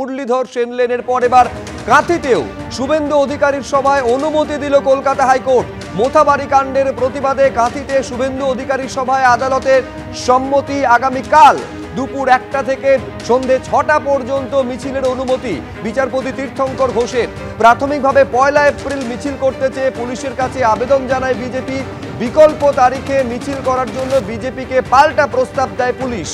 মুরলীধর সেন লেনের পর এবার কাঁথিতেও শুভেন্দু অধিকারীর সভায় অনুমতি দিল কলকাতা হাইকোর্ট। মোথাবাড়ি কাণ্ডের প্রতিবাদে কাঁথিতে শুভেন্দু অধিকারীর সভায় আদালতের সম্মতি। আগামীকাল দুপুর 1টা থেকে সন্ধে 6টা পর্যন্ত মিছিলের অনুমতি বিচারপতি তীর্থঙ্কর ঘোষের। প্রাথমিকভাবে 1 এপ্রিল মিছিল করতে চেয়ে পুলিশের কাছে আবেদন জানায় বিজেপি। বিকল্প তারিখে মিছিল করার জন্য বিজেপিকে পাল্টা প্রস্তাব দেয় পুলিশ।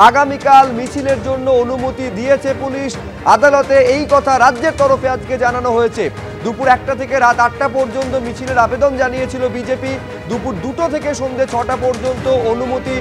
আগামীকাল মিছিলের জন্য অনুমতি দিয়েছে পুলিশ। আদালতে এই কথা রাজ্যের তরফে আজকে জানানো হয়েছে। দুপুর 1টা থেকে রাত 8টা পর্যন্ত মিছিলের আবেদন জানিয়েছিল বিজেপি। দুপুর 2টো থেকে সন্ধে 6টা পর্যন্ত অনুমতি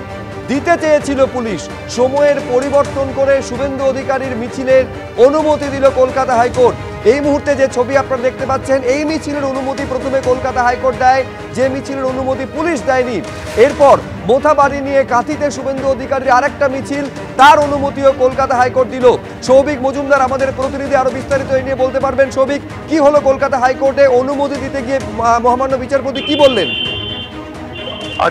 দিতে চেয়েছিল পুলিশ। সময়ের পরিবর্তন করে শুভেন্দু অধিকারীর মিছিলের অনুমতি দিল কলকাতা হাইকোর্ট। এই মুহূর্তে যে ছবি আপনারা দেখতে পাচ্ছেন, এই মিছিলের অনুমতি প্রথমে কলকাতা হাইকোর্ট দেয়, যে মিছিলের অনুমতি পুলিশ দেয়নি। এরপর মোথাবাড়ি নিয়ে কাঁথিতে শুভেন্দু অধিকারীর আরেকটা মিছিল, তার অনুমতিও কলকাতা হাইকোর্ট দিল। সৌভিক মজুমদার আমাদের প্রতিনিধি আরো বিস্তারিত এই নিয়ে বলতে পারবেন। সৌভিক, কি হলো কলকাতা হাইকোর্টে অনুমতি দিতে গিয়ে মহামান্য বিচারপতি কি বললেন?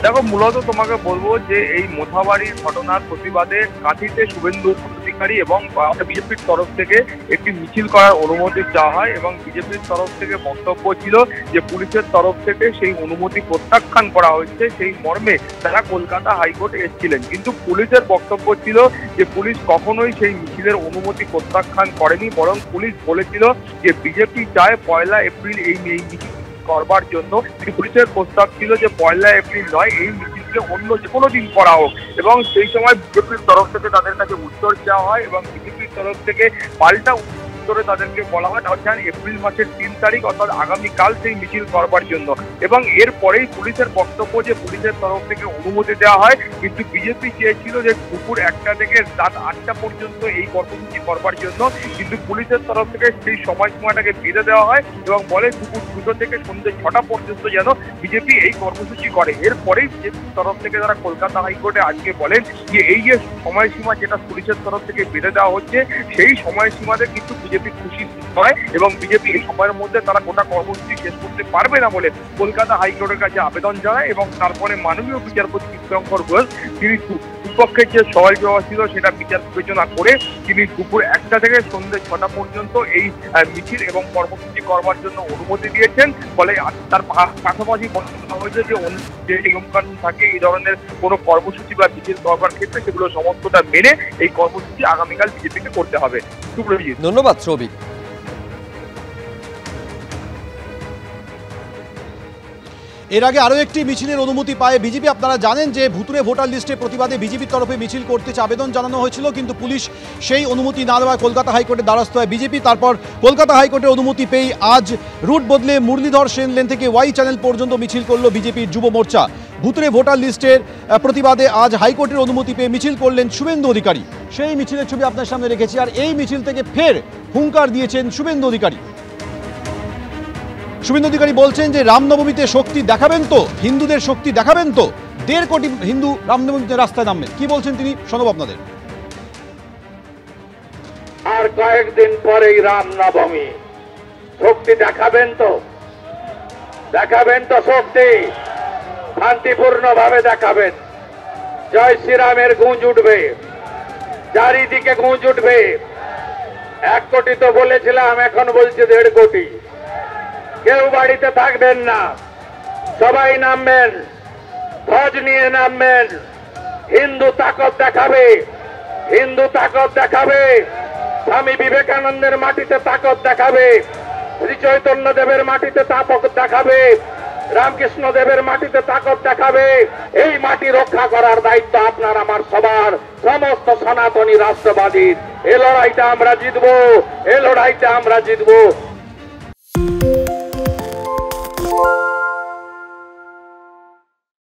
দেখো, মূলত তোমাকে বলবো যে এই মোথাবাড়ির ঘটনার প্রতিবাদে কাঁথিতে শুভেন্দু অধিকারী এবং বিজেপির তরফ থেকে একটি মিছিল করার অনুমতি চাওয়া হয় এবং বিজেপির তরফ থেকে বক্তব্য ছিল যে পুলিশের তরফ থেকে সেই অনুমতি প্রত্যাখ্যান করা হয়েছে। সেই মর্মে তারা কলকাতা হাইকোর্টে এসেছিলেন, কিন্তু পুলিশের বক্তব্য ছিল যে পুলিশ কখনোই সেই মিছিলের অনুমতি প্রত্যাখ্যান করেনি, বরং পুলিশ বলেছিল যে বিজেপি চায় 1 এপ্রিল এই মিছিল করবার জন্য। পুলিশের প্রস্তাব ছিল যে 1 এপ্রিল নয়, এই মিছিলকে অন্য যে কোনো দিন করা হোক, এবং সেই সময় বিজেপির তরফ থেকে তাদের কাছে উত্তর দেওয়া হয় এবং বিজেপির তরফ থেকে পাল্টা উত্তরে তাদেরকে বলা হয় এপ্রিল মাসের 3 তারিখ অর্থাৎ আগামীকাল সেই মিছিল করবার জন্য। এবং এরপরেই পুলিশের বক্তব্য যে পুলিশের তরফ থেকে অনুমতি দেওয়া হয়, কিন্তু বিজেপি চেয়েছিল যে দুপুর 1টা থেকে রাত 8টা পর্যন্ত এই কর্মসূচি করবার জন্য, কিন্তু পুলিশের তরফ থেকে সেই সময়সীমাটাকে বেঁধে দেওয়া হয় এবং বলে দুপুর 2টো থেকে সন্ধ্যে 6টা পর্যন্ত যেন বিজেপি এই কর্মসূচি করে। এরপরেই বিজেপির তরফ থেকে তারা কলকাতা হাইকোর্টে আজকে বলেন যে এই যে সময়সীমা যেটা পুলিশের তরফ থেকে বেঁধে দেওয়া হচ্ছে, সেই সময়সীমাতে কিন্তু বিজেপি খুশি হয় এবং বিজেপি এই সময়ের মধ্যে তারা গোটা কর্মসূচি শেষ করতে পারবে না বলে কলকাতা হাইকোর্টের কাছে আবেদন জানায়। এবং তারপরে মাননীয় বিচারপতি তীর্থঙ্কর ঘোষ তিনি দুপক্ষের যে সওয়াল জবাব ছিল সেটা বিচার বিবেচনা করে তিনি দুপুর 1টা থেকে সন্ধ্যে 6টা পর্যন্ত এই মিছিল এবং কর্মসূচি করবার জন্য অনুমতি দিয়েছেন। ফলে তার পাশাপাশি বলা হয়েছে যে নিয়মকানুন থাকে এই ধরনের কোনো কর্মসূচি বা মিছিল করবার ক্ষেত্রে সেগুলো সমস্তটা মেনে এই কর্মসূচি আগামীকাল বিজেপিকে করতে হবে। ধন্যবাদ সৌভিক। এর আগে আরও একটি মিছিলের অনুমতি পায় বিজেপি। আপনারা জানেন যে ভুতুরে ভোটার লিস্টের প্রতিবাদে বিজেপির তরফে মিছিল করতে আবেদন জানানো হয়েছিল, কিন্তু পুলিশ সেই অনুমতি না দেওয়ায় কলকাতা হাইকোর্টের দ্বারস্থ হয় বিজেপি। তারপর কলকাতা হাইকোর্টের অনুমতি পেয়ে আজ রুট বদলে মুরলীধর সেন লেন থেকে ওয়াই চ্যানেল পর্যন্ত মিছিল করল বিজেপির যুব মোর্চা। ভুতুরে ভোটার লিস্টের প্রতিবাদে আজ হাইকোর্টের অনুমতি পেয়ে মিছিল করলেন শুভেন্দু অধিকারী। সেই মিছিলের ছবি আপনার সামনে রেখেছি, আর এই মিছিল থেকে ফের হুঙ্কার দিয়েছেন শুভেন্দু অধিকারী। শুভেন্দু অধিকারী বলছেন যে রামনবমীতে শক্তি দেখাবেন তো, হিন্দুদের শক্তি দেখাবেন তো, 1.5 কোটি হিন্দু রামনবমীতে রাস্তায় নামবেন। কি বলছেন তিনি, শোনাবো আপনাদের। আর কয়েকদিন পরেই রামনবমী, শক্তি দেখাবেন তো, দেখাবেন তো শক্তি, শান্তিপূর্ণ ভাবে দেখাবেন। জয় শ্রীরামের গুঞ্জ উঠবে, চারিদিকে গুঞ্জ উঠবে। 1 কোটি তো বলেছিলাম, এখন বলছে 1.5 কোটি। কেউ বাড়িতে থাকবেন না, সবাই নামবেন, ধ্বজ নিয়ে নামবেন। হিন্দু তাকত দেখাবে, হিন্দু তাকত দেখাবে। স্বামী বিবেকানন্দের মাটিতে তাকত দেখাবে, শ্রী চৈতন্য দেবের মাটিতে তাকত দেখাবে, রামকৃষ্ণ দেবের মাটিতে তাকত দেখাবে। এই মাটি রক্ষা করার দায়িত্ব আপনার আমার সবার, সমস্ত সনাতনী রাষ্ট্রবাদীর। এ লড়াইটা আমরা জিতবো, এ লড়াইটা আমরা জিতবো।